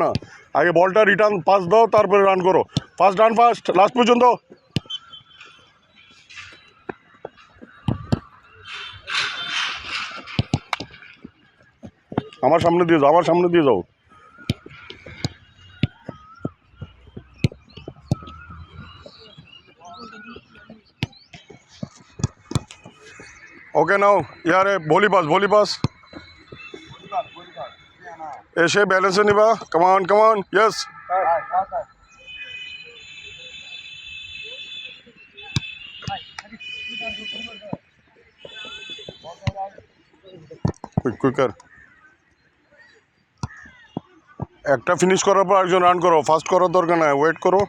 না, আগে বলটা রিটার্ন পাস দাও, তারপরে রান করো। ফার্স্ট রান ফার্স্ট, লাস্ট পর্যন্ত। আমার সামনে দিয়ে যাও, আমার সামনে দিয়ে যাও। ওকে নাও ইয়ারে ভলি পাস এসে ব্যালেন্সে নিবা। কামান কামান, ইয়েস। কুইকার একটা ফিনিশ করার পর একজন রান করো, ফাস্ট করার দরকার নাই, ওয়েট করো।